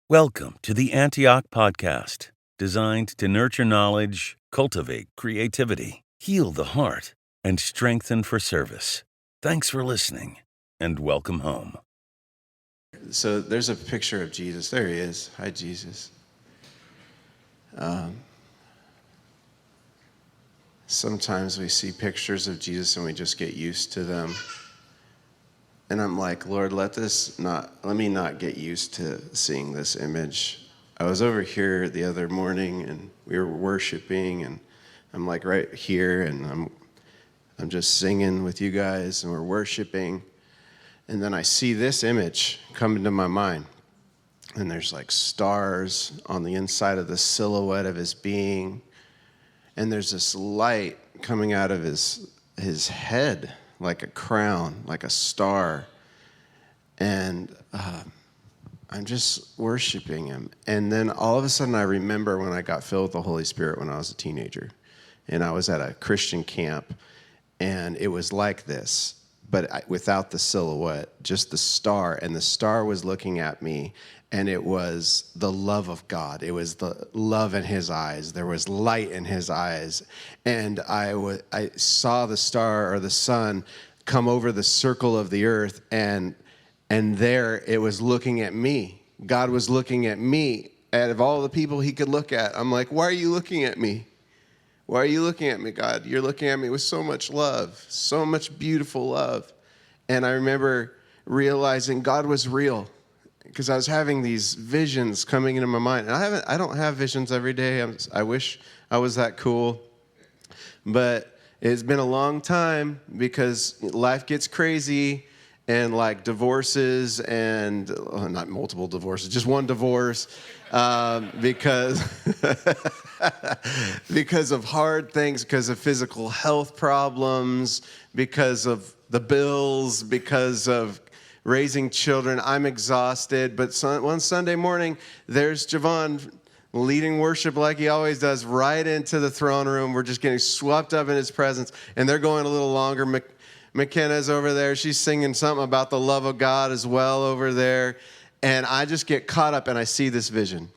Welcome to the Antioch Podcast, designed to nurture knowledge, cultivate creativity, heal the heart, and strengthen for service. Thanks for listening, and welcome home. So there's a picture of Jesus. There he is. Hi, Jesus. Sometimes we see pictures of Jesus and we just get used to them. And I'm like, Lord, let me not get used to seeing this image. I was over here the other morning and we were worshiping, and I'm like right here, and I'm just singing with you guys and we're worshiping. And then I see this image come into my mind. And there's like stars on the inside of the silhouette of his being. And there's this light coming out of his head, like a crown, like a star. And I'm just worshiping him. And then all of a sudden I remember when I got filled with the Holy Spirit when I was a teenager. And I was at a Christian camp. And it was like this, but without the silhouette, just the star. And the star was looking at me. And it was the love of God. It was the love in his eyes. There was light in his eyes. And I saw the star or the sun come over the circle of the earth, and there it was looking at me. God was looking at me. Out of all the people he could look at, I'm like, why are you looking at me? Why are you looking at me, God? You're looking at me with so much love, so much beautiful love. And I remember realizing God was real, because I was having these visions coming into my mind. And I don't have visions every day. I wish I was that cool. But it's been a long time, because life gets crazy, and like divorces and not multiple divorces, just one divorce, because of hard things, because of physical health problems, because of the bills, because of raising children. I'm exhausted. But one Sunday morning, there's Javon leading worship like he always does, right into the throne room. We're just getting swept up in his presence. And they're going a little longer. McKenna's over there. She's singing something about the love of God as well over there. And I just get caught up and I see this vision.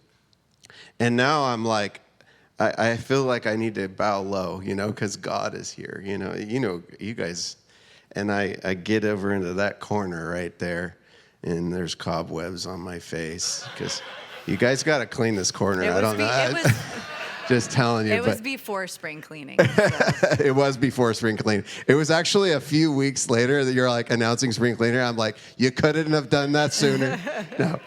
And now I'm like, I feel like I need to bow low, because God is here. You guys. And I get over into that corner right there, and there's cobwebs on my face, because you guys got to clean this corner. I don't know. Just telling you. It was before spring cleaning. So. It was before spring cleaning. It was actually a few weeks later that you're like announcing spring cleaning. I'm like, you couldn't have done that sooner. No.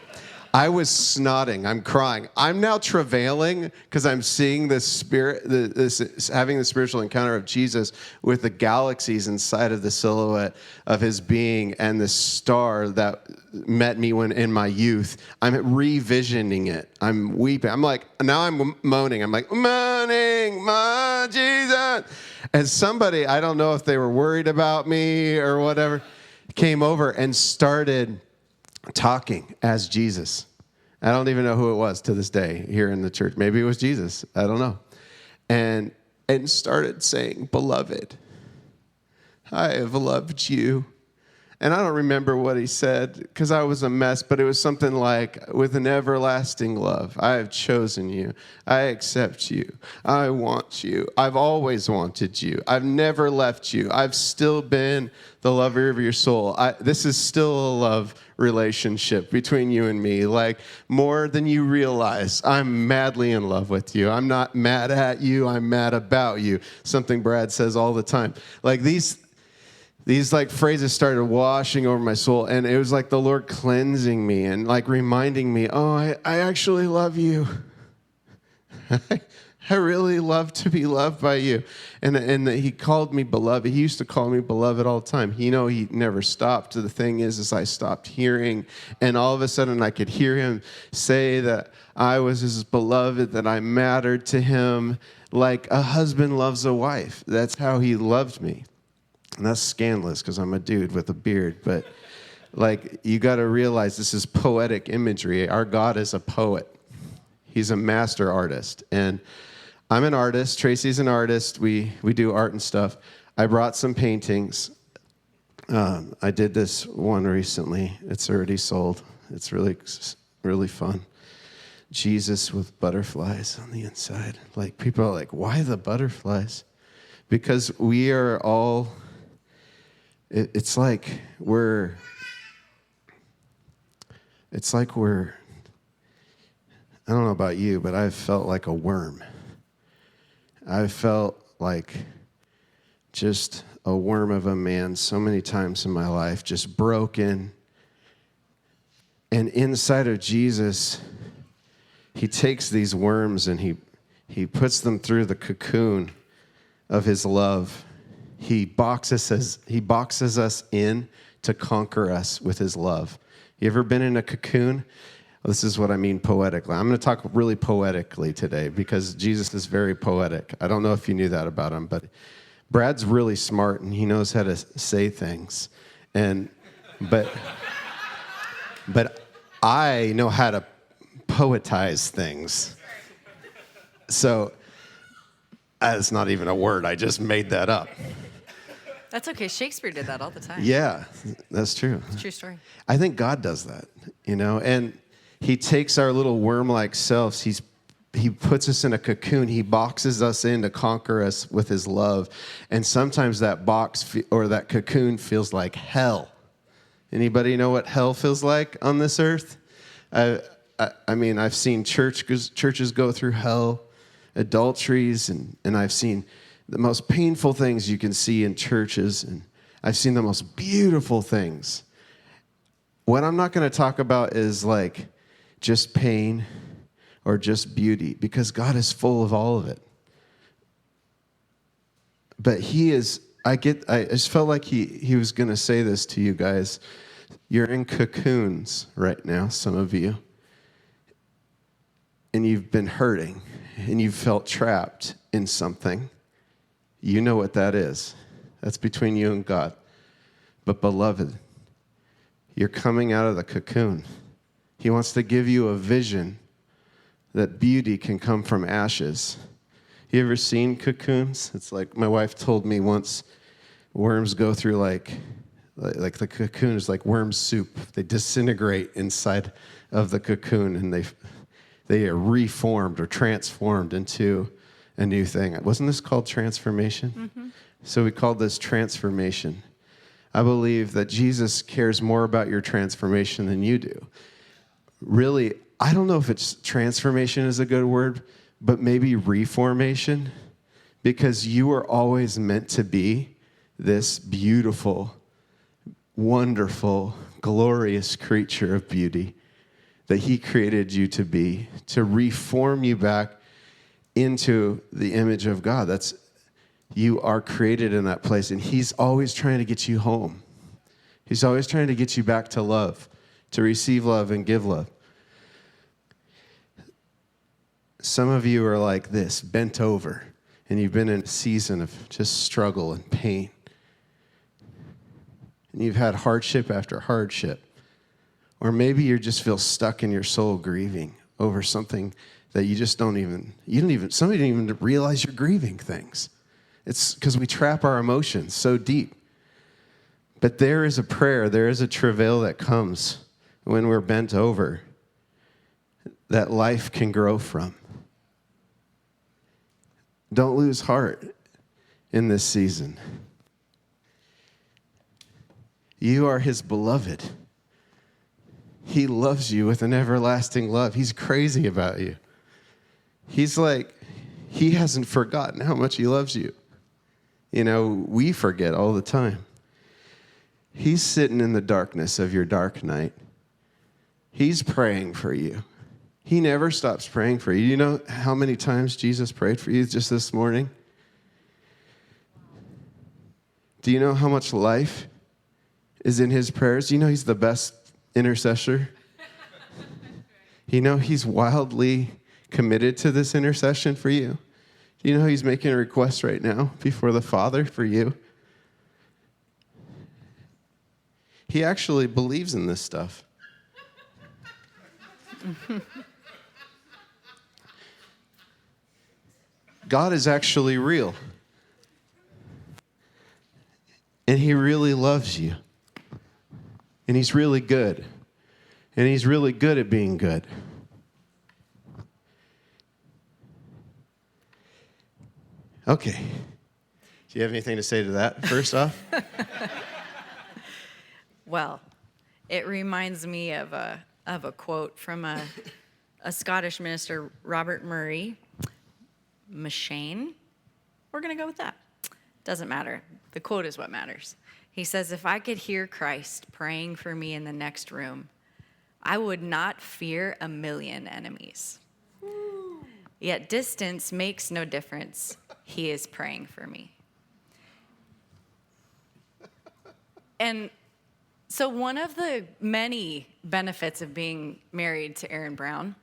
I was snotting. I'm crying. I'm now travailing because I'm seeing this spirit, having the spiritual encounter of Jesus with the galaxies inside of the silhouette of his being and the star that met me when in my youth. I'm revisioning it. I'm weeping. I'm like, now I'm moaning. I'm like, moaning, my Jesus. And somebody, I don't know if they were worried about me or whatever, came over and started talking as Jesus. I don't even know who it was to this day here in the church. Maybe it was Jesus. I don't know. And started saying, beloved, I have loved you. And I don't remember what he said because I was a mess, but it was something like, with an everlasting love, I have chosen you. I accept you. I want you. I've always wanted you. I've never left you. I've still been the lover of your soul. This is still a love relationship between you and me, like more than you realize. I'm madly in love with you. I'm not mad at you. I'm mad about you. Something Brad says all the time. Like these like phrases started washing over my soul, and it was like the Lord cleansing me and like reminding me, oh, I actually love you. I really love to be loved by you. And he called me beloved. He used to call me beloved all the time. He never stopped. The thing is I stopped hearing, and all of a sudden I could hear him say that I was his beloved, that I mattered to him like a husband loves a wife. That's how he loved me. And that's scandalous because I'm a dude with a beard, but like you got to realize this is poetic imagery. Our God is a poet. He's a master artist. And I'm an artist. Tracy's an artist. We do art and stuff. I brought some paintings. I did this one recently. It's already sold. It's really really fun. Jesus with butterflies on the inside. Like, people are like, why the butterflies? Because we are all, it's like we're, I don't know about you, but I've felt like a worm. I've felt like just a worm of a man so many times in my life, just broken. And inside of Jesus, he takes these worms and he puts them through the cocoon of his love. He boxes us in to conquer us with his love. You ever been in a cocoon? This is what I mean poetically. I'm going to talk really poetically today because Jesus is very poetic. I don't know if you knew that about him, but Brad's really smart and he knows how to say things. But I know how to poetize things. So that's not even a word. I just made that up. That's okay. Shakespeare did that all the time. Yeah, that's true. It's a true story. I think God does that, and he takes our little worm-like selves. He puts us in a cocoon. He boxes us in to conquer us with his love. And sometimes that box or that cocoon feels like hell. Anybody know what hell feels like on this earth? I mean, I've seen churches go through hell, adulteries, and I've seen the most painful things you can see in churches, and I've seen the most beautiful things. What I'm not going to talk about is like just pain or just beauty, because God is full of all of it. But I just felt like he was going to say this to you guys. You're in cocoons right now, some of you, and you've been hurting, and you've felt trapped in something. You know what that is. That's between you and God. But beloved, you're coming out of the cocoon. He wants to give you a vision that beauty can come from ashes. You ever seen cocoons? It's like my wife told me once, worms go through like the cocoon is like worm soup. They disintegrate inside of the cocoon and they are reformed or transformed into a new thing. Wasn't this called transformation? Mm-hmm. So we called this transformation. I believe that Jesus cares more about your transformation than you do. Really, I don't know if it's transformation is a good word, but maybe reformation, because you were always meant to be this beautiful, wonderful, glorious creature of beauty that he created you to be, to reform you back into the image of God. You are created in that place, and he's always trying to get you home. He's always trying to get you back to love, to receive love and give love. Some of you are like this, bent over, and you've been in a season of just struggle and pain. And you've had hardship after hardship. Or maybe you just feel stuck in your soul grieving over something that you don't even realize you're grieving things. It's because we trap our emotions so deep. But there is a prayer, there is a travail that comes when we're bent over that life can grow from. Don't lose heart in this season. You are his beloved. He loves you with an everlasting love. He's crazy about you. He's like, he hasn't forgotten how much he loves you. We forget all the time. He's sitting in the darkness of your dark night. He's praying for you. He never stops praying for you. You know how many times Jesus prayed for you just this morning? Do you know how much life is in his prayers? Do you know he's the best intercessor? You know he's wildly committed to this intercession for you. Do you know he's making a request right now before the Father for you? He actually believes in this stuff. God is actually real. And he really loves you. And he's really good. And he's really good at being good. Okay. Do you have anything to say to that, first off? Well, it reminds me of a quote from a Scottish minister, Robert Murray M'Cheyne. We're going to go with that. Doesn't matter. The quote is what matters. He says, if I could hear Christ praying for me in the next room, I would not fear 1,000,000 enemies. Yet distance makes no difference. He is praying for me. And so one of the many benefits of being married to Aeron Brown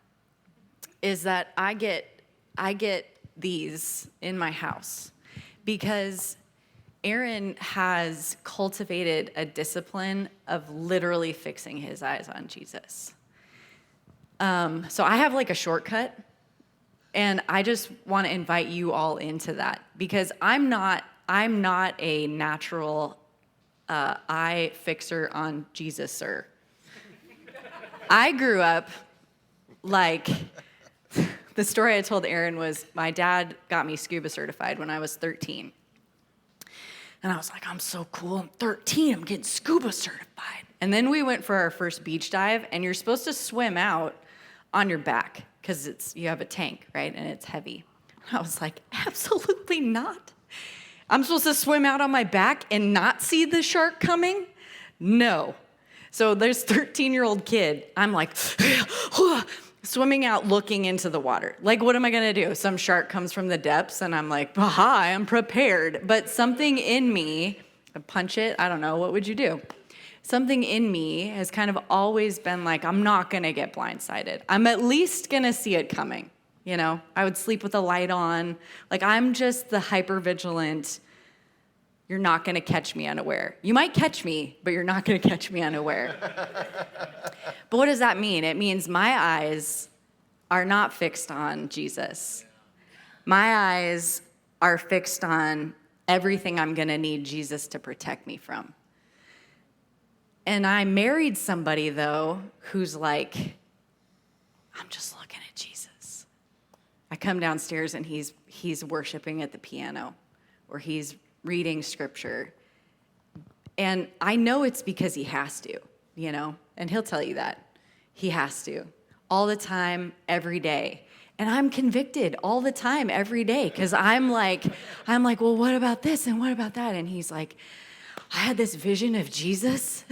is that I get these in my house because Aeron has cultivated a discipline of literally fixing his eyes on Jesus. So I have like a shortcut, and I just want to invite you all into that because I'm not a natural eye fixer on Jesus, sir. I grew up like, the story I told Aeron was my dad got me scuba certified when I was 13. And I was like, I'm so cool, I'm 13, I'm getting scuba certified. And then we went for our first beach dive, and you're supposed to swim out on your back because you have a tank, right? And it's heavy. I was like, absolutely not. I'm supposed to swim out on my back and not see the shark coming? No. So there's 13-year-old kid. I'm like, swimming out, looking into the water. Like, what am I going to do? Some shark comes from the depths, and I'm like, aha, I'm prepared. But something in me, punch it, I don't know, what would you do? Something in me has kind of always been like, I'm not going to get blindsided. I'm at least going to see it coming. You know, I would sleep with the light on. Like, I'm just the hyper-vigilant, you're not going to catch me unaware. You might catch me, but you're not going to catch me unaware. But what does that mean? It means my eyes are not fixed on Jesus. My eyes are fixed on everything I'm going to need Jesus to protect me from. And I married somebody, though, who's like, I'm just looking at Jesus. I come downstairs and he's worshiping at the piano, or he's reading scripture. And I know it's because he has to, you know, and he'll tell you that. He has to. All the time, every day. And I'm convicted all the time, every day, because I'm like, well, what about this and what about that? And he's like, I had this vision of Jesus.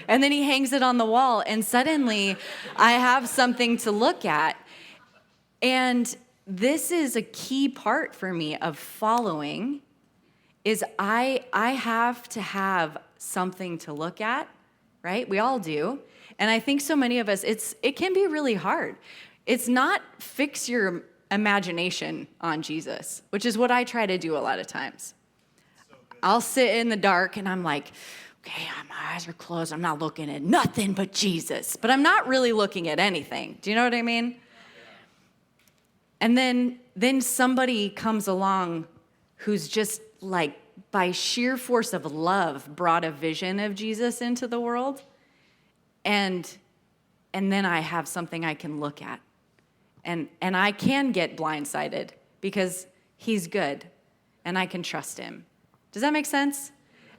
And then he hangs it on the wall, and suddenly I have something to look at. And this is a key part for me of following, is I have to have something to look at, right? We all do. And I think so many of us, it can be really hard. It's not fix your imagination on Jesus, which is what I try to do a lot of times. I'll sit in the dark and I'm like, okay, my eyes are closed. I'm not looking at nothing but Jesus. But I'm not really looking at anything. Do you know what I mean? And then somebody comes along who's just like, by sheer force of love, brought a vision of Jesus into the world. And then I have something I can look at. And I can get blindsided because he's good and I can trust him. Does that make sense?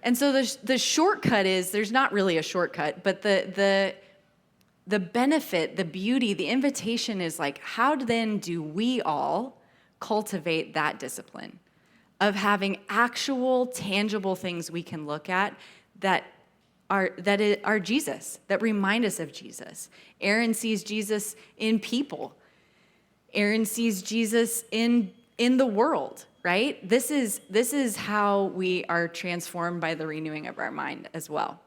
And so the shortcut is, there's not really a shortcut, but the benefit, the beauty, the invitation is like, how then do we all cultivate that discipline of having actual tangible things we can look at that are Jesus, that remind us of Jesus. Aeron sees Jesus in people. Aeron sees Jesus in the world, right? This is how we are transformed by the renewing of our mind as well.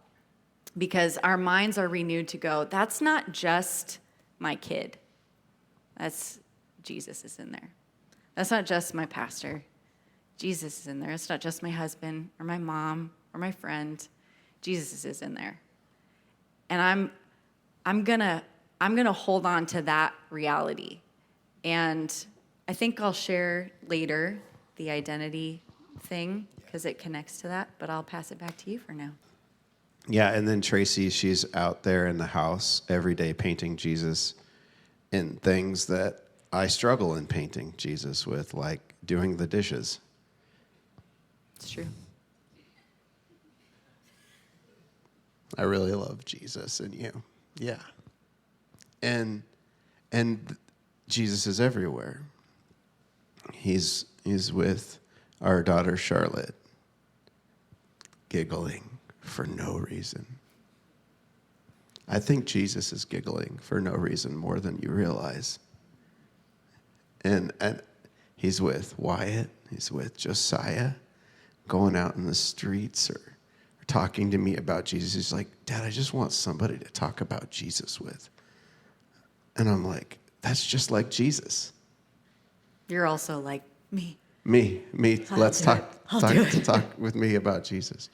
Because our minds are renewed to go, that's not just my kid. That's Jesus is in there. That's not just my pastor. Jesus is in there. It's not just my husband or my mom or my friend. Jesus is in there. And I'm gonna hold on to that reality. And I think I'll share later the identity thing because it connects to that, but I'll pass it back to you for now. Yeah, and then Tracy, she's out there in the house every day painting Jesus in things that I struggle in painting Jesus with, like doing the dishes. It's true. I really love Jesus and you. Yeah. And Jesus is everywhere. He's with our daughter Charlotte, giggling for no reason. I think Jesus is giggling for no reason more than you realize. And he's with Wyatt, he's with Josiah, going out in the streets or talking to me about Jesus. He's like, Dad, I just want somebody to talk about Jesus with. And I'm like, that's just like Jesus. You're also like me. Me. Let's talk with me about Jesus.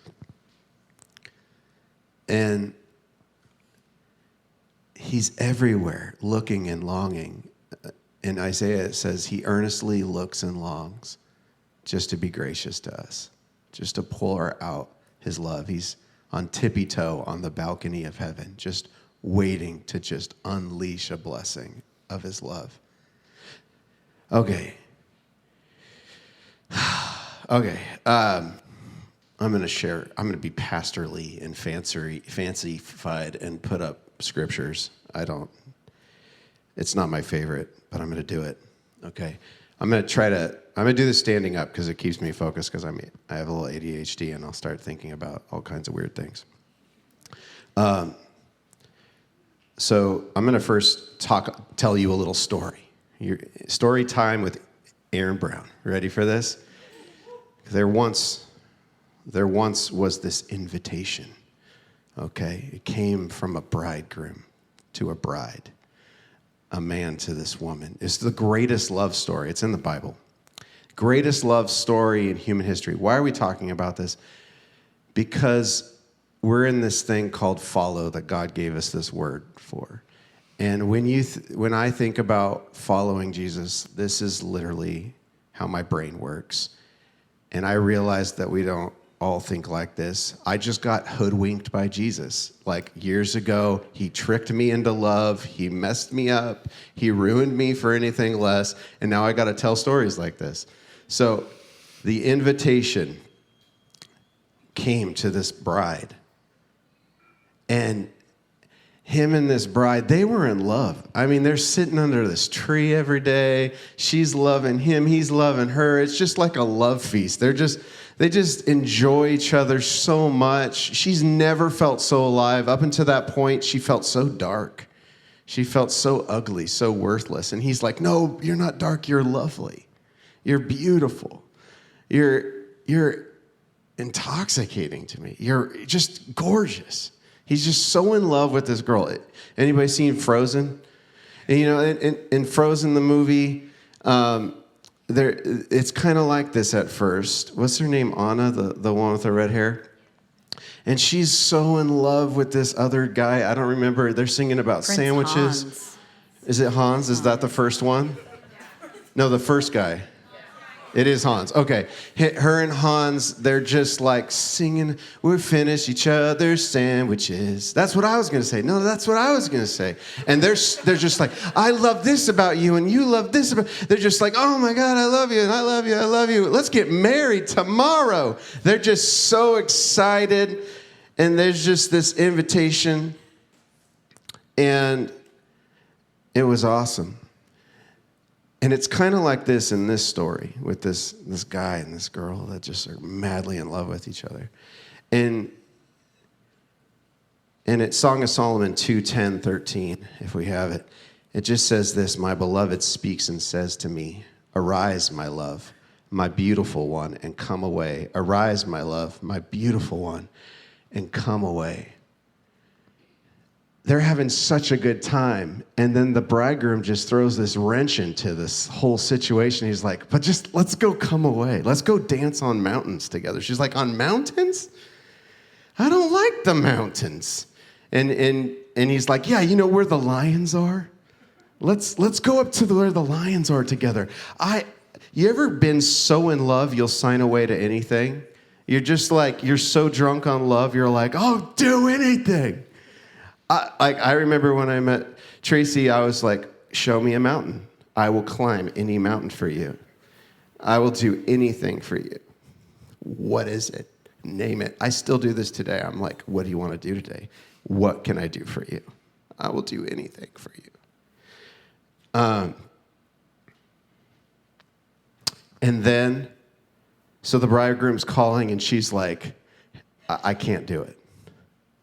And he's everywhere, looking and longing. In Isaiah, it says he earnestly looks and longs just to be gracious to us, just to pour out his love. He's on tippy toe on the balcony of heaven, just waiting to just unleash a blessing of his love. Okay. I'm going to be pastorly and fancified and put up scriptures. It's not my favorite, but I'm going to do it. Okay. I'm going to do this standing up because it keeps me focused because I have a little ADHD and I'll start thinking about all kinds of weird things. So I'm going to first tell you a little story. Story time with Aeron Brown. Ready for this? There once was this invitation, okay? It came from a bridegroom to a bride, a man to this woman. It's the greatest love story. It's in the Bible. Greatest love story in human history. Why are we talking about this? Because we're in this thing called follow that God gave us this word for. And when I think about following Jesus, this is literally how my brain works. And I realized that we don't all think like this. I just got hoodwinked by Jesus. Like years ago, he tricked me into love. He messed me up. He ruined me for anything less. And now I got to tell stories like this. So the invitation came to this bride. And him and this bride, they were in love. I mean, they're sitting under this tree every day. She's loving him. He's loving her. It's just like a love feast. They just enjoy each other so much. She's never felt so alive. Up until that point, she felt so dark. She felt so ugly, so worthless. And he's like, no, you're not dark. You're lovely. You're beautiful. You're intoxicating to me. You're just gorgeous. He's just so in love with this girl. Anybody seen Frozen? And, you know, in Frozen, the movie, it's kind of like this at first. What's her name? Anna, the one with the red hair? And she's so in love with this other guy. I don't remember. They're singing about Prince sandwiches. Hans. Is it Hans? Is that the first one? No, the first guy. It is Hans. Okay. Her and Hans, they're just like singing, we're finished each other's sandwiches. That's what I was going to say. No, that's what I was going to say. And they're just like, I love this about you and you love this about. They're just like, oh my God, I love you and I love you. I love you. Let's get married tomorrow. They're just so excited. And there's just this invitation. And it was awesome. And it's kind of like this in this story with this guy and this girl that just are madly in love with each other. And it's Song of Solomon 2:10-13, if we have it. It just says this, my beloved speaks and says to me, arise, my love, my beautiful one, and come away. Arise, my love, my beautiful one, and come away. They're having such a good time. And then the bridegroom just throws this wrench into this whole situation. He's like, but just let's go come away. Let's go dance on mountains together. She's like, on mountains? I don't like the mountains. And he's like, yeah, you know where the lions are? Let's go up to where the lions are together. You ever been so in love you'll sign away to anything? You're just like, you're so drunk on love, you're like, oh, do anything. I remember when I met Tracy, I was like, show me a mountain. I will climb any mountain for you. I will do anything for you. What is it? Name it. I still do this today. I'm like, what do you want to do today? What can I do for you? I will do anything for you. And then, so the bridegroom's calling, and she's like, I can't do it.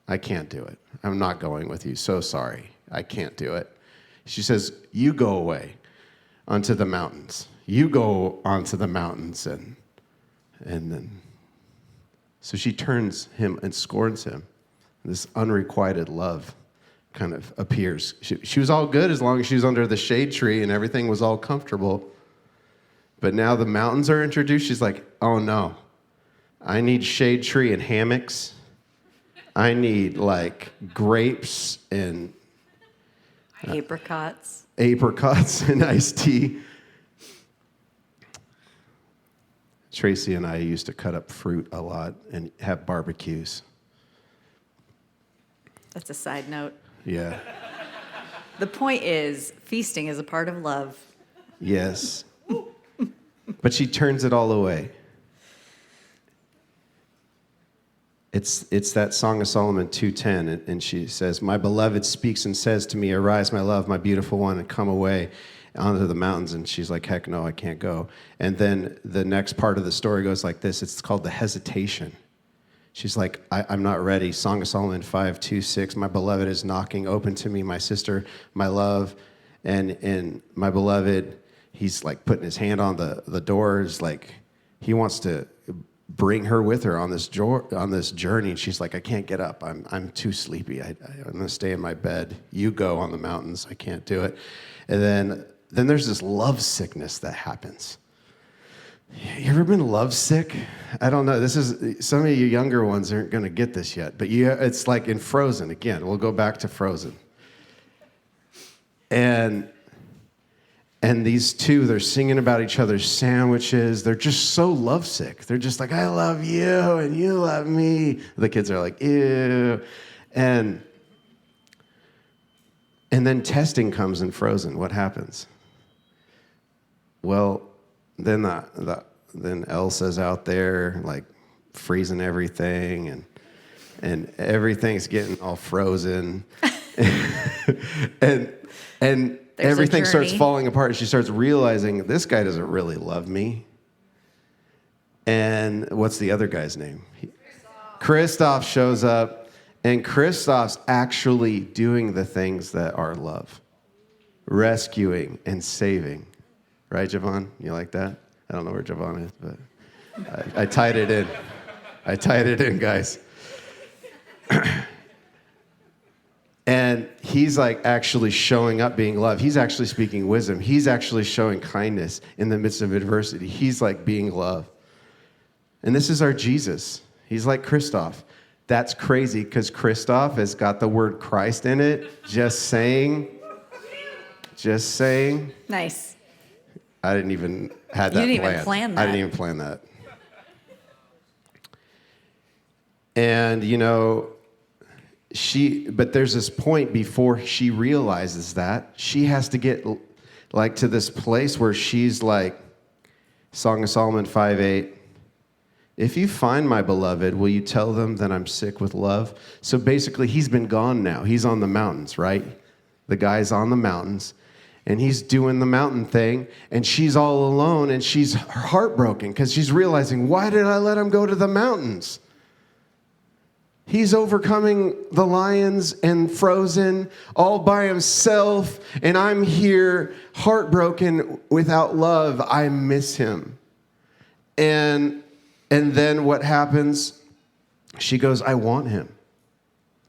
I can't do it. I'm not going with you. So sorry. I can't do it. She says, you go away onto the mountains. You go onto the mountains. And then, so she turns him and scorns him. This unrequited love kind of appears. She was all good as long as she was under the shade tree and everything was all comfortable. But now the mountains are introduced. She's like, oh no, I need shade tree and hammocks. I need like grapes and apricots and iced tea. Tracy and I used to cut up fruit a lot and have barbecues. That's a side note. Yeah. The point is, feasting is a part of love. Yes. But she turns it all away. It's that Song of Solomon 2:10, and she says, my beloved speaks and says to me, arise, my love, my beautiful one, and come away onto the mountains. And she's like, heck no, I can't go. And then the next part of the story goes like this. It's called the hesitation. She's like, I'm not ready. Song of Solomon 5:2-6, my beloved is knocking, open to me, my sister, my love, and my beloved, he's like putting his hand on the doors, like he wants to bring her with her on this journey. And she's like, I can't get up. I'm too sleepy. I'm going to stay in my bed. You go on the mountains. I can't do it. And then there's this love sickness that happens. You ever been lovesick? I don't know. This is, some of you younger ones aren't going to get this yet, but it's like in Frozen. Again, we'll go back to Frozen. And these two, they're singing about each other's sandwiches. They're just so lovesick. They're just like, I love you and you love me. The kids are like, ew. And then testing comes in Frozen. What happens? Well, then Elsa's out there like freezing everything, and everything's getting all frozen, and everything starts falling apart. She starts realizing this guy doesn't really love me. And what's the other guy's name? Kristoff shows up, and Kristoff's actually doing the things that are love, rescuing and saving. Right, Javon? You like that? I don't know where Javon is, but I tied it in. I tied it in, guys. And he's like actually showing up being love. He's actually speaking wisdom. He's actually showing kindness in the midst of adversity. He's like being love. And this is our Jesus. He's like Kristoff. That's crazy because Kristoff has got the word Christ in it. Just saying. Nice. I didn't even have that planned. You didn't even plan that. I didn't even plan that. And, but there's this point before she realizes that. She has to get like to this place where she's like, Song of Solomon 5:8, if you find my beloved, will you tell them that I'm sick with love? So basically, he's been gone now. He's on the mountains, right? The guy's on the mountains. And he's doing the mountain thing, and she's all alone, and she's heartbroken because she's realizing, why did I let him go to the mountains? He's overcoming the lions and Frozen all by himself, and I'm here heartbroken without love. I miss him. And then what happens? She goes, I want him.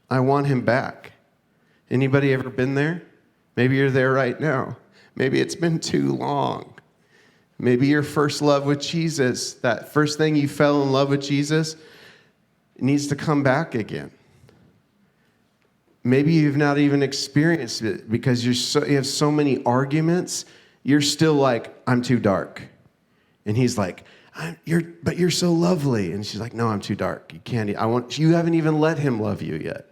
I want him back. Anybody ever been there? Maybe you're there right now. Maybe it's been too long. Maybe your first love with Jesus, that first thing you fell in love with Jesus, needs to come back again. Maybe you've not even experienced it because you have so many arguments. You're still like, I'm too dark. And he's like, But you're so lovely. And she's like, no, I'm too dark. You haven't even let him love you yet.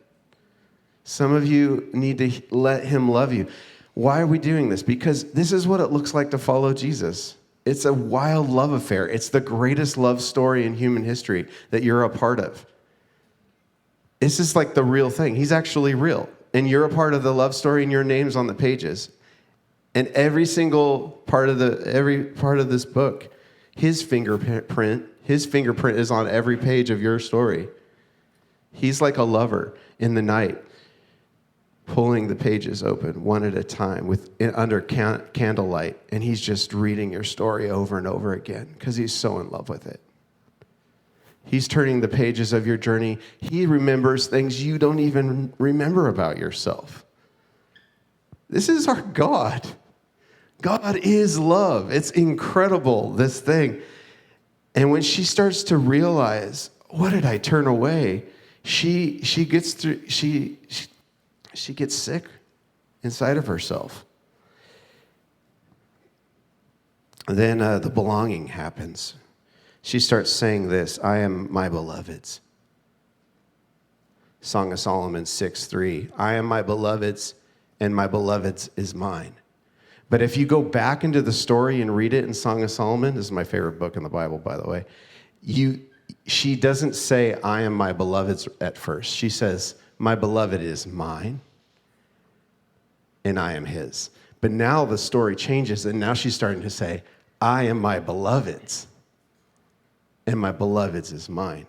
Some of you need to let him love you. Why are we doing this? Because this is what it looks like to follow Jesus. It's a wild love affair. It's the greatest love story in human history that you're a part of. This is like the real thing. He's actually real. And you're a part of the love story, and your name's on the pages. And every part of this book, his fingerprint is on every page of your story. He's like a lover in the night, pulling the pages open one at a time under candlelight, and he's just reading your story over and over again because he's so in love with it. He's turning the pages of your journey. He remembers things you don't even remember about yourself. This is our God. God is love. It's incredible, this thing. And when she starts to realize, what did I turn away? She gets sick inside of herself. And then the belonging happens. She starts saying this, I am my beloved's. Song of Solomon 6:3. I am my beloved's, and my beloved's is mine. But if you go back into the story and read it in Song of Solomon, this is my favorite book in the Bible, by the way, she doesn't say, I am my beloved's at first. She says, my beloved is mine, and I am his. But now the story changes, and now she's starting to say, I am my beloved's, and my beloved's is mine.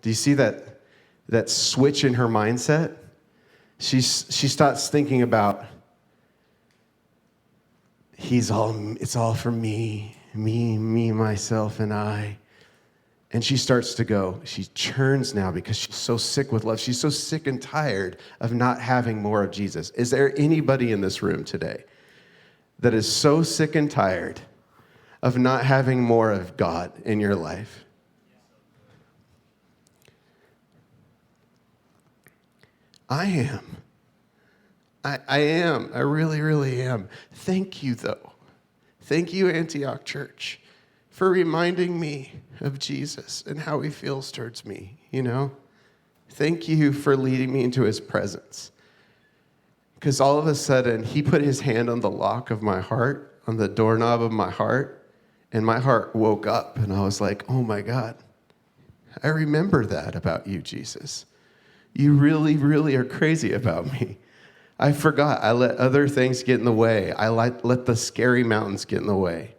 Do you see that switch in her mindset? She starts thinking about, it's all for me, myself, and I. And she starts to go, she churns now because she's so sick with love. She's so sick and tired of not having more of Jesus. Is there anybody in this room today that is so sick and tired of not having more of God in your life? I am. I am. I really, really am. Thank you, though. Thank you, Antioch Church, for reminding me of Jesus and how he feels towards me, you know? Thank you for leading me into his presence. Because all of a sudden, he put his hand on the lock of my heart, on the doorknob of my heart, and my heart woke up, and I was like, oh my God, I remember that about you, Jesus. You really, really are crazy about me. I forgot. I let other things get in the way. I let the scary mountains get in the way.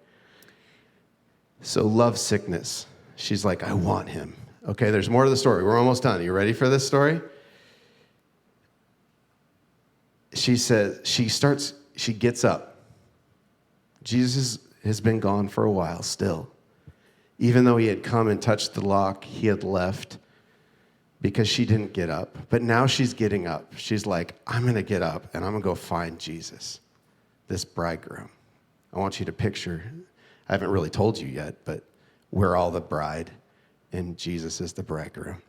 So love sickness. She's like, I want him. Okay, there's more to the story. We're almost done. Are you ready for this story? She says, she gets up. Jesus has been gone for a while still. Even though he had come and touched the lock, he had left because she didn't get up. But now she's getting up. She's like, I'm going to get up and I'm going to go find Jesus, this bridegroom. I want you to picture, I haven't really told you yet, but we're all the bride and Jesus is the bridegroom.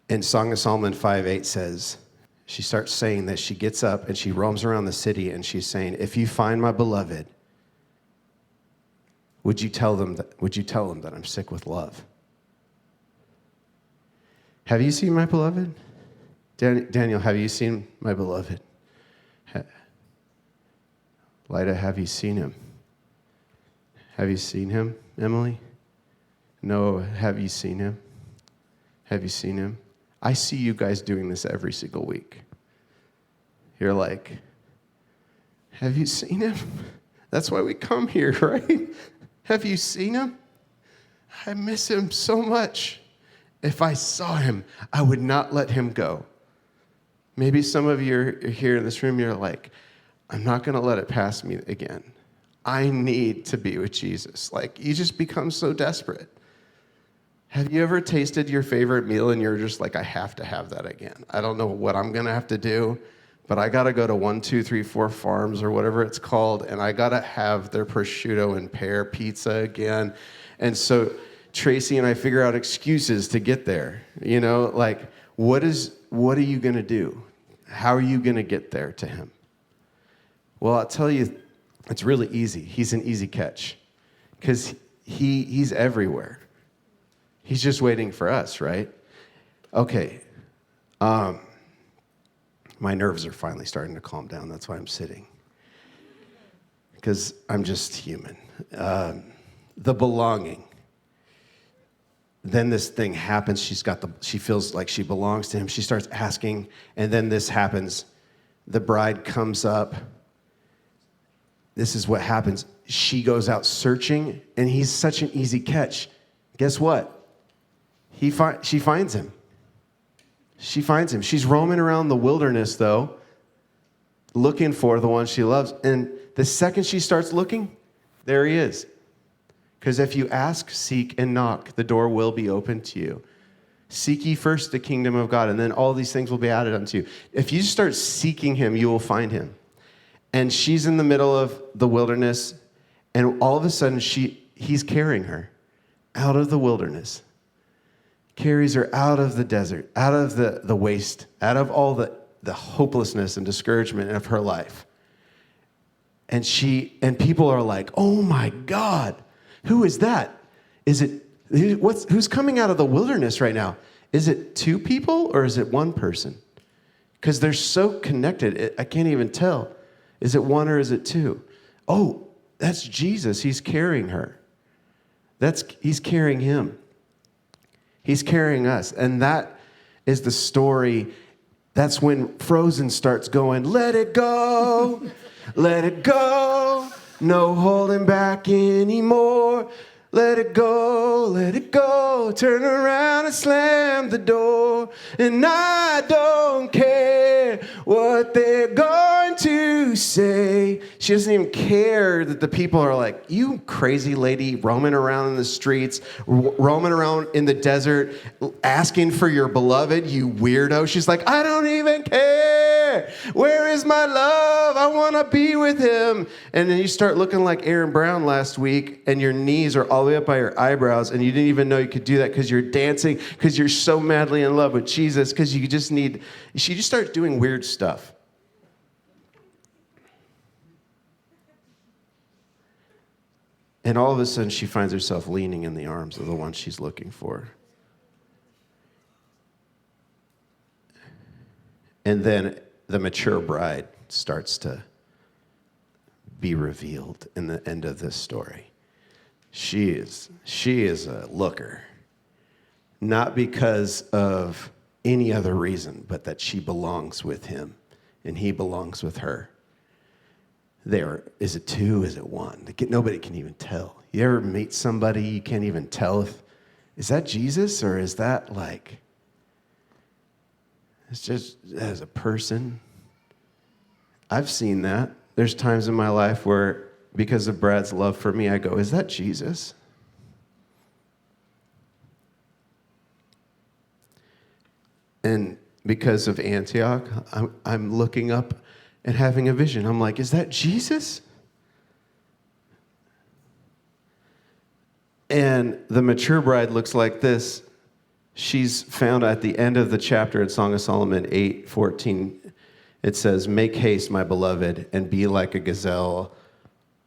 And Song of Solomon 5:8 says, she starts saying this. She gets up and she roams around the city and she's saying, if you find my beloved, would you tell him that I'm sick with love? Have you seen my beloved? Daniel, have you seen my beloved? Lyda, have you seen him? Have you seen him, Emily? Noah, have you seen him? Have you seen him? I see you guys doing this every single week. You're like, have you seen him? That's why we come here, right? Have you seen him? I miss him so much. If I saw him, I would not let him go. Maybe some of you are here in this room, you're like, I'm not going to let it pass me again. I need to be with Jesus. Like, you just become so desperate. Have you ever tasted your favorite meal and you're just like, I have to have that again? I don't know what I'm going to have to do, but I got to go to 1, 2, 3, 4 Farms or whatever it's called, and I got to have their prosciutto and pear pizza again. And so Tracy and I figure out excuses to get there. You know, like, what are you going to do? How are you going to get there to him? Well, I'll tell you, it's really easy. He's an easy catch. because he's everywhere. He's just waiting for us, right? Okay. My nerves are finally starting to calm down. That's why I'm sitting. Because I'm just human. The belonging. Then this thing happens. She feels like she belongs to him. She starts asking, and then this happens. The bride comes up. This is what happens. She goes out searching, and he's such an easy catch. Guess what? She finds him. She finds him. She's roaming around the wilderness, though, looking for the one she loves. And the second she starts looking, there he is. Because if you ask, seek, and knock, the door will be open to you. Seek ye first the kingdom of God, and then all these things will be added unto you. If you start seeking him, you will find him. And she's in the middle of the wilderness, and all of a sudden, he's carrying her out of the wilderness. Carries her out of the desert, out of the waste, out of all the hopelessness and discouragement of her life. And people are like, oh my God, who is that? Who's coming out of the wilderness right now? Is it two people or is it one person? Because they're so connected, I can't even tell. Is it one or is it two? Oh, that's Jesus. He's carrying her. He's carrying him. He's carrying us. And that is the story. That's when Frozen starts going, let it go, let it go. No holding back anymore. Let it go, let it go. Turn around and slam the door. And I don't care what they're going to say. She doesn't even care that the people are like, you crazy lady roaming around in the streets, roaming around in the desert, asking for your beloved, you weirdo. She's like, I don't even care. Where is my love? I want to be with him. And then you start looking like Aeron Brown last week, and your knees are all the way up by your eyebrows, and you didn't even know you could do that because you're dancing, because you're so madly in love with Jesus, because she just starts doing weird stuff. And all of a sudden, she finds herself leaning in the arms of the one she's looking for. And then the mature bride starts to be revealed in the end of this story. She is a looker, not because of any other reason, but that she belongs with him and he belongs with her. Is it two? Is it one? Nobody can even tell. You ever meet somebody you can't even tell is that Jesus or is that it's just as a person? I've seen that. There's times in my life where, because of Brad's love for me, I go, is that Jesus? And because of Antioch, I'm looking up and having a vision. I'm like, is that Jesus? And the mature bride looks like this. She's found at the end of the chapter in Song of Solomon 8:14. It says, make haste, my beloved, and be like a gazelle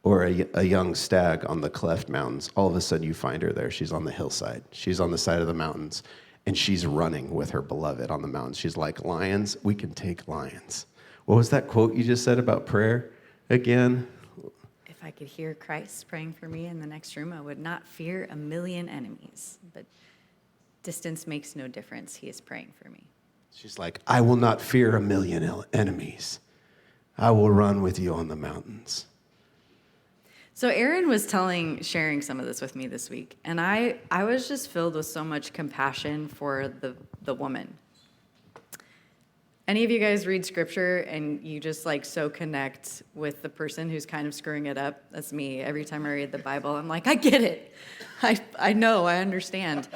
or a young stag on the cleft mountains. All of a sudden you find her there. She's on the hillside. She's on the side of the mountains, and she's running with her beloved on the mountains. She's like, lions, we can take lions. What was that quote you just said about prayer again? If I could hear Christ praying for me in the next room, I would not fear a million enemies. But distance makes no difference. He is praying for me. She's like, I will not fear a million enemies. I will run with you on the mountains. So Aeron was sharing some of this with me this week, and I was just filled with so much compassion for the woman. Any of you guys read scripture and you just so connect with the person who's kind of screwing it up? That's me. Every time I read the Bible, I'm like, I get it. I know, I understand.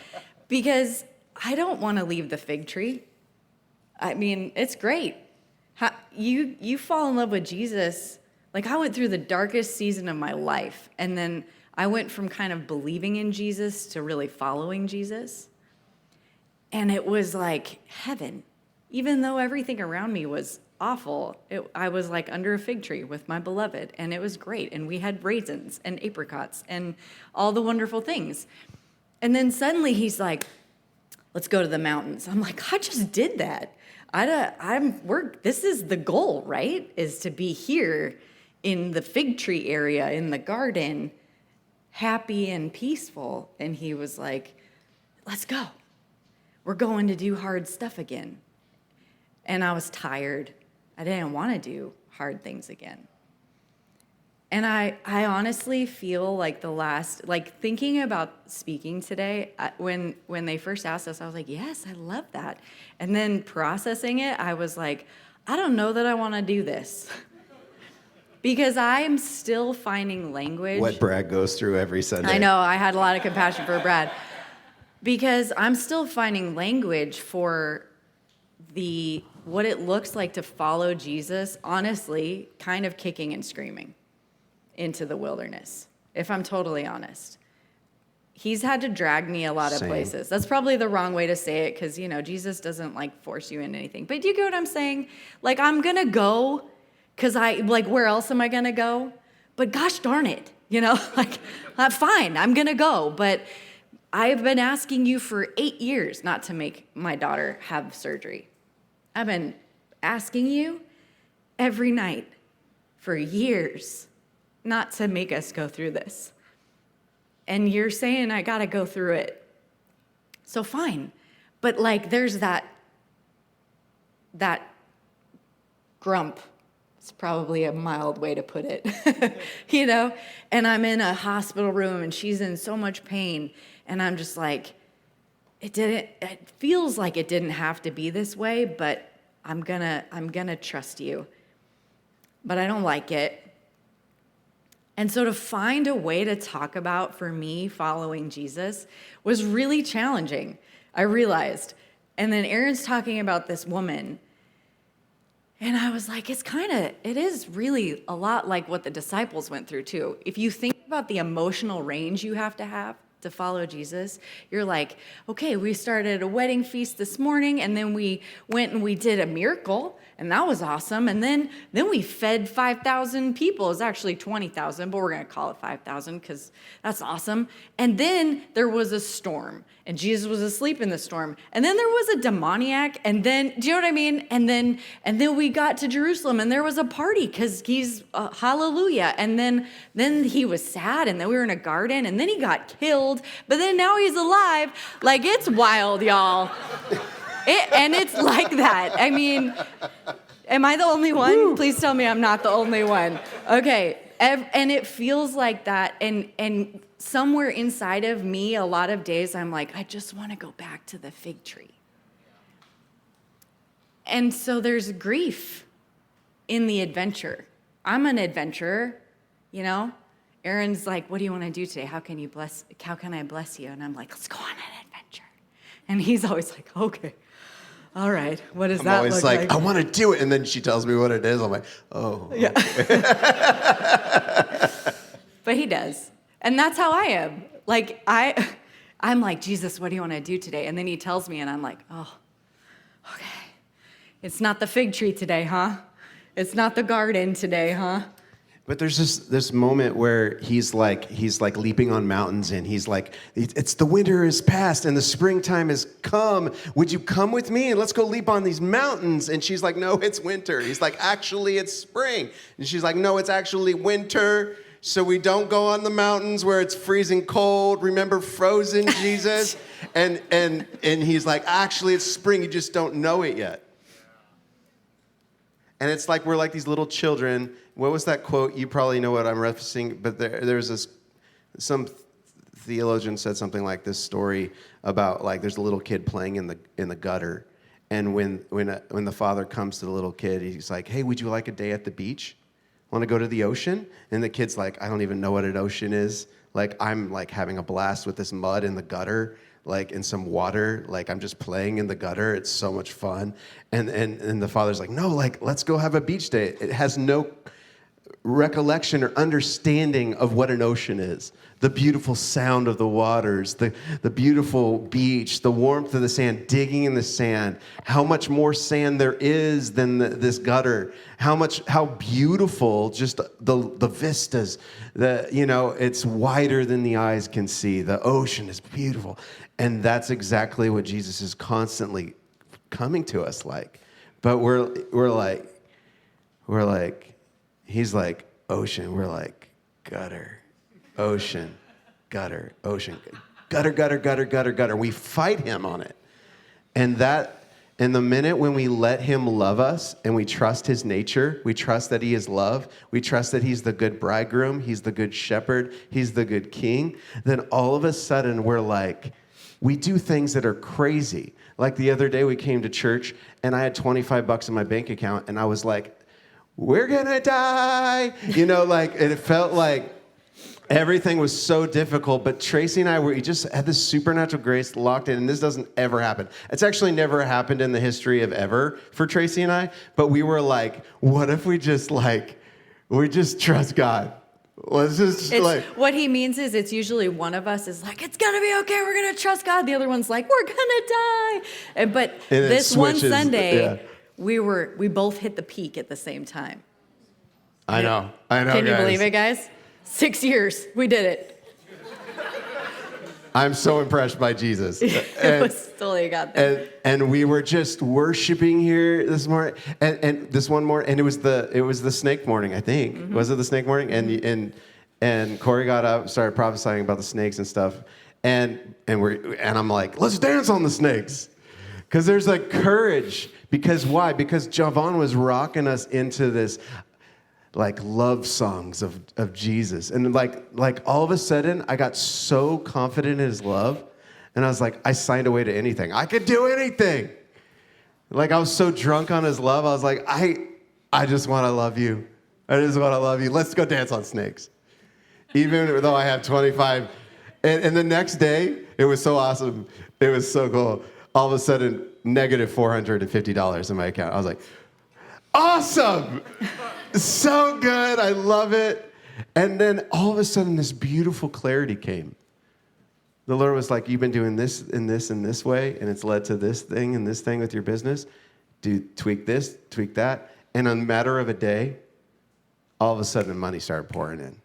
Because I don't want to leave the fig tree. I mean, it's great. You fall in love with Jesus. I went through the darkest season of my life, and then I went from kind of believing in Jesus to really following Jesus. And it was like heaven, even though everything around me was awful. I was like under a fig tree with my beloved, and it was great. And we had raisins and apricots and all the wonderful things. And then suddenly he's like, let's go to the mountains. I'm like, I just did that. This is the goal, right? Is to be here in the fig tree area, in the garden, happy and peaceful. And he was like, let's go. We're going to do hard stuff again. And I was tired. I didn't want to do hard things again. And I honestly feel like thinking about speaking today, when they first asked us, I was like, yes, I love that. And then processing it, I was like, I don't know that I want to do this. Because I'm still finding language. What Brad goes through every Sunday. I know, I had a lot of compassion for Brad. Because I'm still finding language for what it looks like to follow Jesus, honestly, kind of kicking and screaming into the wilderness, if I'm totally honest. He's had to drag me a lot of places. That's probably the wrong way to say it, because, Jesus doesn't, force you into anything. But do you get what I'm saying? I'm going to go, because where else am I going to go? But gosh darn it, fine, I'm going to go. But I've been asking you for 8 years not to make my daughter have surgery. I've been asking you every night for years not to make us go through this. And you're saying I got to go through it. So fine. But there's that grump. It's probably a mild way to put it, And I'm in a hospital room and she's in so much pain. And I'm just like, it feels like it didn't have to be this way, but I'm gonna trust you. But I don't like it. And so to find a way to talk about, for me, following Jesus was really challenging, I realized. And then Aeron's talking about this woman. And I was like, it is really a lot like what the disciples went through too. If you think about the emotional range you have to follow Jesus, you're like, okay, we started a wedding feast this morning, and then we went and we did a miracle, and that was awesome. And then we fed 5,000 people. It's actually 20,000, but we're going to call it 5,000 because that's awesome. And then there was a storm, and Jesus was asleep in the storm. And then there was a demoniac, and then, do you know what I mean? And then we got to Jerusalem, and there was a party because he's hallelujah. And then he was sad, and then we were in a garden, and then he got killed, but then now he's alive. It's wild, y'all. And it's like that. I mean, am I the only one? Woo. Please tell me I'm not the only one. Okay. And it feels like that. And somewhere inside of me, a lot of days, I'm like, I just want to go back to the fig tree. And so there's grief in the adventure. I'm an adventurer, Aaron's like, what do you want to do today? How can I bless you? And I'm like, let's go on an adventure. And he's always like, okay. All right, what does that look like? I want to do it. And then she tells me what it is. I'm like, oh. Yeah. But he does. And that's how I am. I'm like, Jesus, what do you want to do today? And then he tells me, and I'm like, oh, okay. It's not the fig tree today, huh? It's not the garden today, huh? But there's this moment where he's like leaping on mountains, and he's like, it's the winter is past and the springtime has come. Would you come with me and let's go leap on these mountains? And she's like, no, it's winter. He's like, actually, it's spring. And she's like, no, it's actually winter. So we don't go on the mountains where it's freezing cold. Remember Frozen, Jesus? and he's like, actually, it's spring. You just don't know it yet. And it's like we're like these little children. What was that quote? You probably know what I'm referencing, but there's some theologian said something like this story about there's a little kid playing in the gutter, and when the father comes to the little kid, he's like, hey, would you like a day at the beach? Want to go to the ocean? And the kid's like, I don't even know what an ocean is. I'm having a blast with this mud in the gutter. In some water, I'm just playing in the gutter. It's so much fun. And the father's like, no, let's go have a beach day. It has no recollection or understanding of what an ocean is. The beautiful sound of the waters, the beautiful beach, the warmth of the sand, digging in the sand, how much more sand there is than this gutter, how beautiful just the vistas, it's wider than the eyes can see. The ocean is beautiful. And that's exactly what Jesus is constantly coming to us like. But we're like, he's like ocean. We're like gutter, ocean, gutter, ocean, gutter, gutter, gutter, gutter, gutter. We fight him on it. And the minute when we let him love us and we trust his nature, we trust that he is love, we trust that he's the good bridegroom, he's the good shepherd, he's the good king, then all of a sudden we're like, we do things that are crazy. Like the other day we came to church and I had $25 in my bank account and I was like, we're gonna die. And it felt like everything was so difficult, but Tracy and we just had this supernatural grace locked in, and this doesn't ever happen. It's actually never happened in the history of ever for Tracy and I, but we were like, what if we just trust God? Let's just what he means is it's usually one of us is like, it's gonna be okay, we're gonna trust God. The other one's like, we're gonna die. But this one Sunday, we both hit the peak at the same time. I know. Can you believe it, guys? 6 years, we did it. I'm so impressed by Jesus. It was totally got there. And we were just worshiping here this morning, and this one morning, and it was the snake morning, I think. Mm-hmm. Was it the snake morning? And Corey got up, started prophesying about the snakes and stuff, and I'm like, let's dance on the snakes, because there's like courage. Because why? Because Javon was rocking us into this like love songs of Jesus. And like all of a sudden, I got so confident in his love. And I was like, I signed away to anything. I could do anything. Like I was so drunk on his love. I was like, I just want to love you. I just want to love you. Let's go dance on snakes. Even though I have 25. And the next day, it was so awesome. It was so cool. All of a sudden, negative $450 in my account. I was like, awesome. So good. I love it. And then all of a sudden, this beautiful clarity came. The Lord was like, you've been doing this and this and this way, and it's led to this thing and this thing with your business. Tweak this, tweak that. And in a matter of a day, all of a sudden, money started pouring in.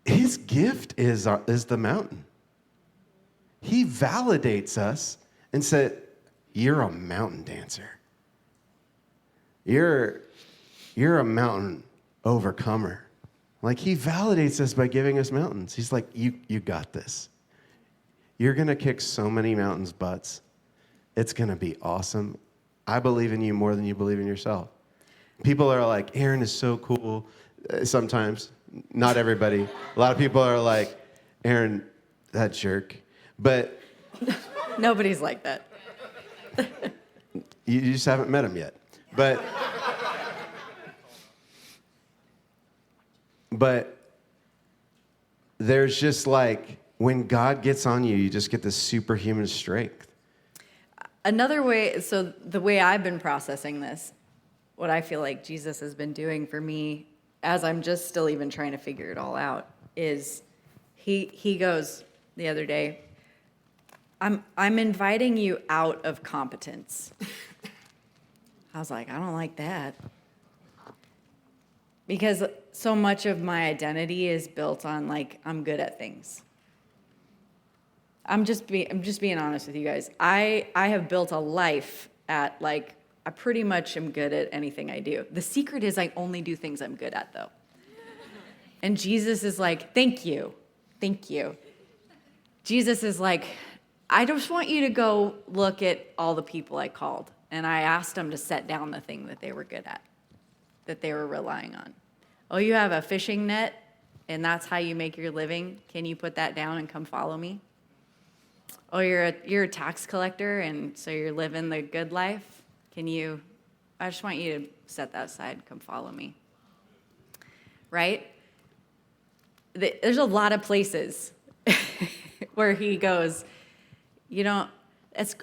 His gift is the mountain. He validates us and said, you're a mountain dancer. You're a mountain overcomer. Like he validates us by giving us mountains. He's like, you got this. You're going to kick so many mountains' butts. It's going to be awesome. I believe in you more than you believe in yourself. People are like, Aeron is so cool. Sometimes, not everybody. A lot of people are like, Aeron, that jerk. But nobody's like that. You just haven't met him yet. But there's just like, when God gets on you, you just get this superhuman strength. Another way, so the way I've been processing this, what I feel like Jesus has been doing for me, as I'm just still even trying to figure it all out, is he goes the other day, I'm inviting you out of competence. I was like, I don't like that. Because so much of my identity is built on like, I'm good at things. I'm just being honest with you guys. I have built a life at like, I pretty much am good at anything I do. The secret is I only do things I'm good at though. And Jesus is like, thank you. Jesus is like, I just want you to go look at all the people I called. And I asked them to set down the thing that they were good at, that they were relying on. Oh, you have a fishing net, and that's how you make your living? Can you put that down and come follow me? Oh, you're a tax collector, and so you're living the good life? I just want you to set that aside, come follow me. Right? There's a lot of places where he goes,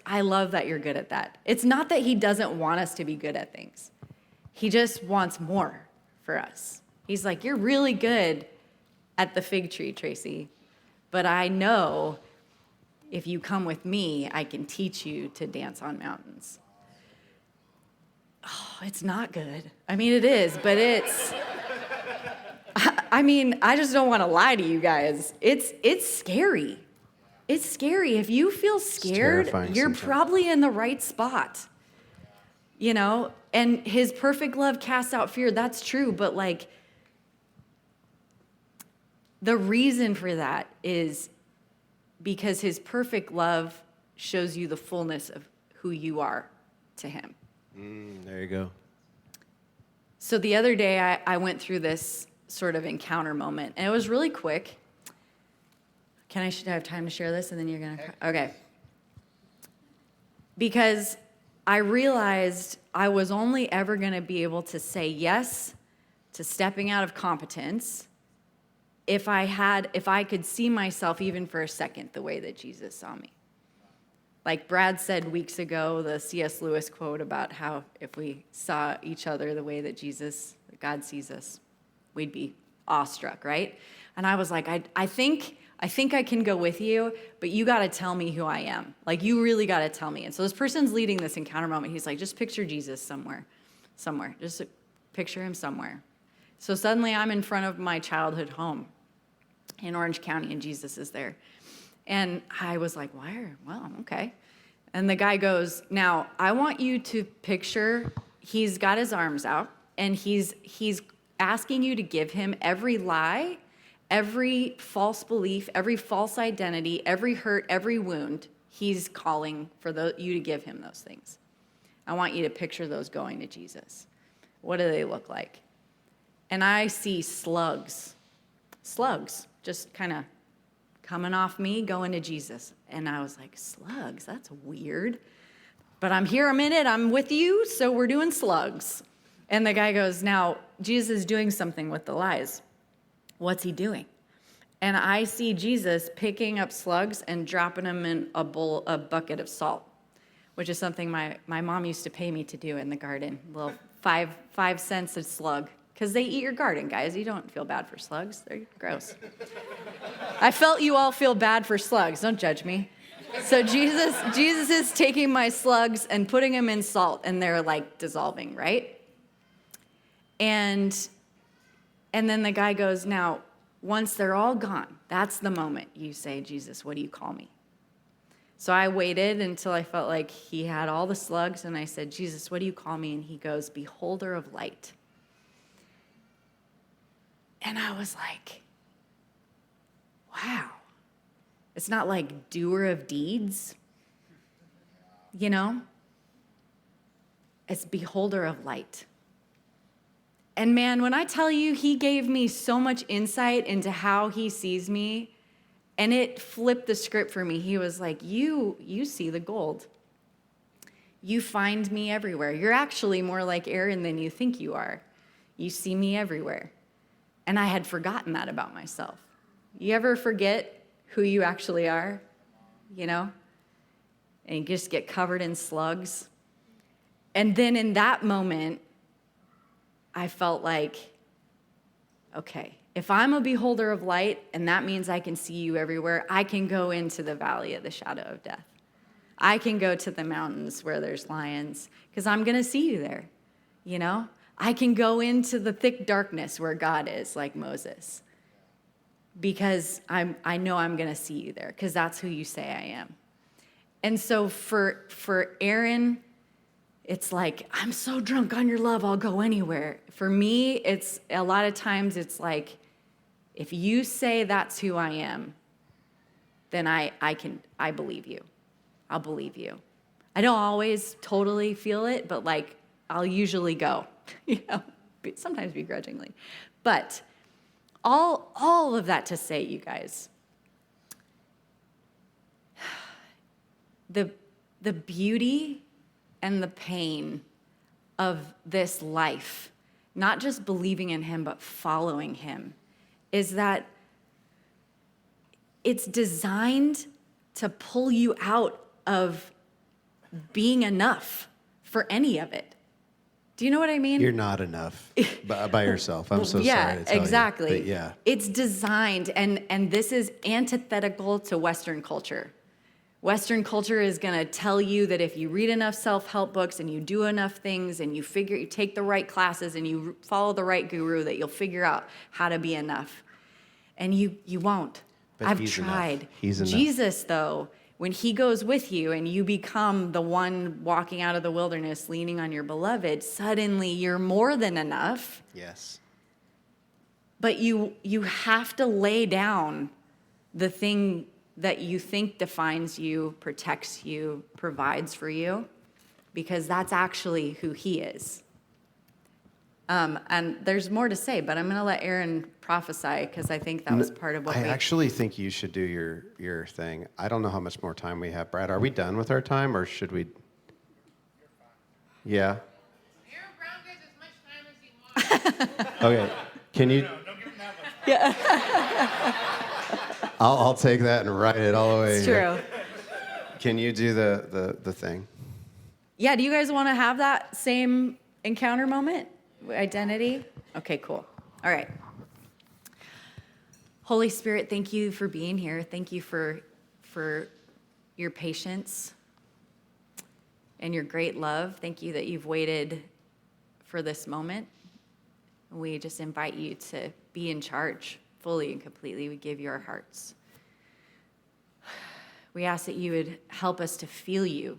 I love that you're good at that. It's not that he doesn't want us to be good at things. He just wants more. for us. He's like, you're really good at the fig tree, Tracy, but I know if you come with me, I can teach you to dance on mountains. Oh, it's not good. I mean, it is, but I just don't want to lie to you guys. It's scary. It's scary. If you feel scared, you're sometimes. probably in the right spot. And his perfect love casts out fear. That's true. But the reason for that is because his perfect love shows you the fullness of who you are to him. There you go. So the other day I went through this sort of encounter moment, and it was really quick. Should I have time to share this, and then you're going to... Okay. Because I realized I was only ever going to be able to say yes to stepping out of competence if I could see myself even for a second the way that Jesus saw me. Like Brad said weeks ago, the C.S. Lewis quote about how if we saw each other the way that God sees us, we'd be awestruck, right? And I was like, I think I can go with you, but you got to tell me who I am. Like, you really got to tell me. And so this person's leading this encounter moment. He's like, just picture Jesus somewhere. Just picture him somewhere. So suddenly I'm in front of my childhood home in Orange County, and Jesus is there. And I was like, well, okay. And the guy goes, now, I want you to picture he's got his arms out, and he's asking you to give him every lie, every false belief, every false identity, every hurt, every wound. He's calling for you to give him those things. I want you to picture those going to Jesus. What do they look like? And I see slugs, just kind of coming off me, going to Jesus. And I was like, slugs, that's weird. But I'm here a minute, I'm with you, so we're doing slugs. And the guy goes, now, Jesus is doing something with the lies. What's he doing? And I see Jesus picking up slugs and dropping them in a bucket of salt, which is something my mom used to pay me to do in the garden. A little 5 cents a slug. Because they eat your garden, guys. You don't feel bad for slugs. They're gross. I felt you all feel bad for slugs. Don't judge me. So Jesus is taking my slugs and putting them in salt, and they're like dissolving, right? And then the guy goes, now, once they're all gone, that's the moment you say, Jesus, what do you call me? So I waited until I felt like he had all the slugs, and I said, Jesus, what do you call me? And he goes, beholder of light. And I was like, wow. It's not like doer of deeds, It's beholder of light. And man, when I tell you, he gave me so much insight into how he sees me, and it flipped the script for me. He was like, you see the gold. You find me everywhere. You're actually more like Aeron than you think you are. You see me everywhere. And I had forgotten that about myself. You ever forget who you actually are, And you just get covered in slugs. And then in that moment, I felt like, okay, if I'm a beholder of light, and that means I can see you everywhere, I can go into the valley of the shadow of death. I can go to the mountains where there's lions, because I'm going to see you there, I can go into the thick darkness where God is, like Moses, because I know I'm going to see you there, because that's who you say I am. And so for Aeron, it's like, I'm so drunk on your love, I'll go anywhere. For me, it's a lot of times it's like, if you say that's who I am, then I believe you. I'll believe you. I don't always totally feel it, but I'll usually go. Sometimes begrudgingly. But all of that to say, you guys, the beauty and the pain of this life, not just believing in him, but following him, is that it's designed to pull you out of being enough for any of it. Do you know what I mean? You're not enough by yourself. I'm so Yeah, sorry to tell exactly. you. But yeah. It's designed, and this is antithetical to Western culture. Western culture is going to tell you that if you read enough self-help books and you do enough things and you take the right classes and you follow the right guru, that you'll figure out how to be enough. And you won't. But I've he's tried. enough. He's enough. Jesus, though, when he goes with you and you become the one walking out of the wilderness leaning on your beloved, suddenly you're more than enough. Yes. But you have to lay down the thing that you think defines you, protects you, provides for you, because that's actually who he is. And there's more to say, but I'm going to let Aeron prophesy because I think that was part of what I actually think you should do your thing. I don't know how much more time we have. Brad, are we done with our time, or should we? Yeah. Aeron Brown gets as much time as he wants. Okay. Can you? No, don't give him that much. I'll take that and write it all the way. It's true. Can you do the thing? Yeah, do you guys want to have that same encounter moment? Identity? Okay, cool. All right. Holy Spirit, thank you for being here. Thank you for your patience and your great love. Thank you that you've waited for this moment. We just invite you to be in charge fully and completely. We give you our hearts. We ask that you would help us to feel you,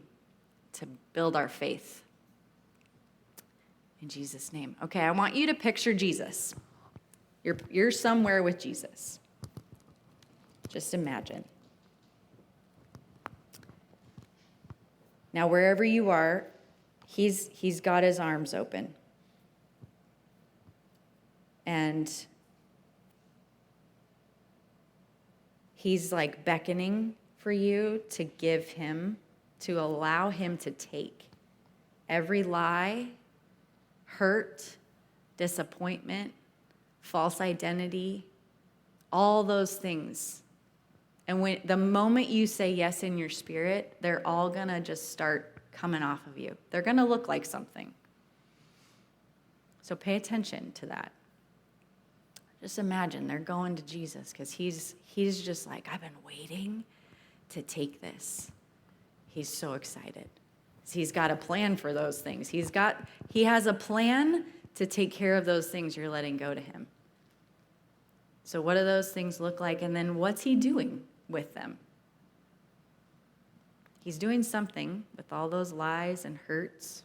to build our faith. In Jesus' name. Okay, I want you to picture Jesus. You're somewhere with Jesus. Just imagine. Now, wherever you are, he's got his arms open. And he's like beckoning for you to give him, to allow him to take every lie, hurt, disappointment, false identity, all those things. And when the moment you say yes in your spirit, they're all gonna just start coming off of you. They're gonna look like something. So pay attention to that. Just imagine they're going to Jesus because he's just like, I've been waiting to take this. He's so excited. He's got a plan for those things. He has a plan to take care of those things you're letting go to him. So what do those things look like? And then what's he doing with them? He's doing something with all those lies and hurts.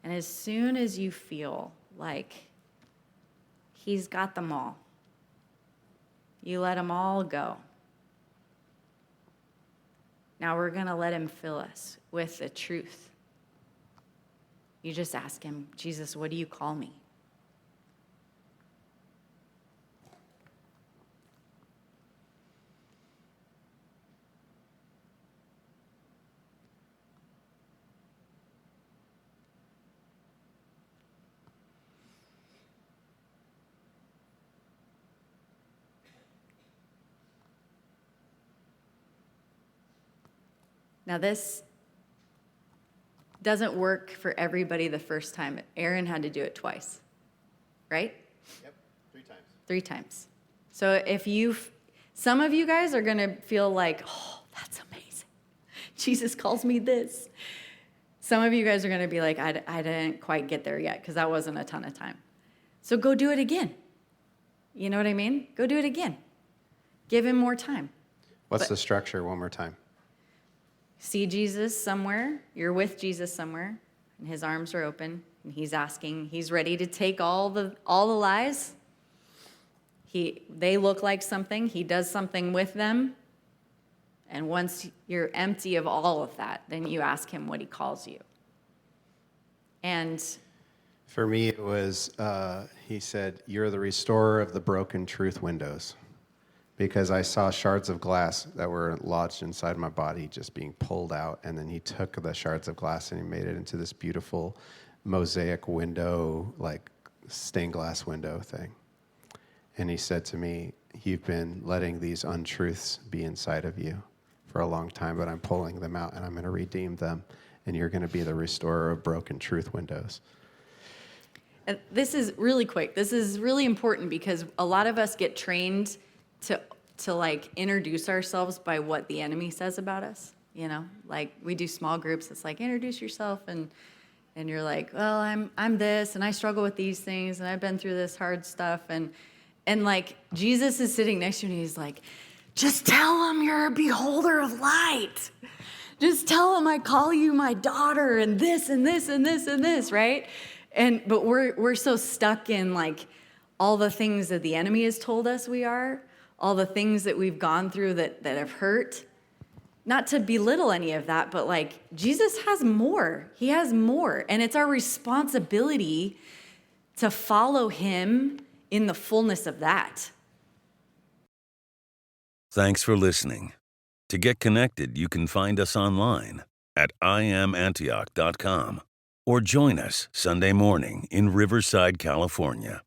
And as soon as you feel like he's got them all, you let them all go. Now we're going to let him fill us with the truth. You just ask him, Jesus, what do you call me? Now, this doesn't work for everybody the first time. Aeron had to do it twice, right? Yep, 3 times. 3 times. So some of you guys are going to feel like, oh, that's amazing. Jesus calls me this. Some of you guys are going to be like, I didn't quite get there yet because that wasn't a ton of time. So go do it again. You know what I mean? Go do it again. Give him more time. What's the structure? One more time. See Jesus somewhere, you're with Jesus somewhere, and his arms are open, and he's ready to take all the lies. They look like something, he does something with them, and once you're empty of all of that, then you ask him what he calls you. And for me, it was, he said, you're the restorer of the broken truth windows. Because I saw shards of glass that were lodged inside my body just being pulled out. And then he took the shards of glass and he made it into this beautiful mosaic window, like stained glass window thing. And he said to me, you've been letting these untruths be inside of you for a long time, but I'm pulling them out and I'm going to redeem them. And you're going to be the restorer of broken truth windows. And this is really quick. This is really important because a lot of us get trained to like introduce ourselves by what the enemy says about us. You know, like we do small groups. It's like introduce yourself, and you're like, well, I'm this, and I struggle with these things, and I've been through this hard stuff, and like Jesus is sitting next to you, and he's like, just tell him you're a beholder of light. Just tell him I call you my daughter, and this and this and this and this, right? But we're so stuck in like all the things that the enemy has told us we are, all the things that we've gone through that have hurt. Not to belittle any of that, but like Jesus has more. He has more. And it's our responsibility to follow him in the fullness of that. Thanks for listening. To get connected, you can find us online at iamantioch.com or join us Sunday morning in Riverside, California.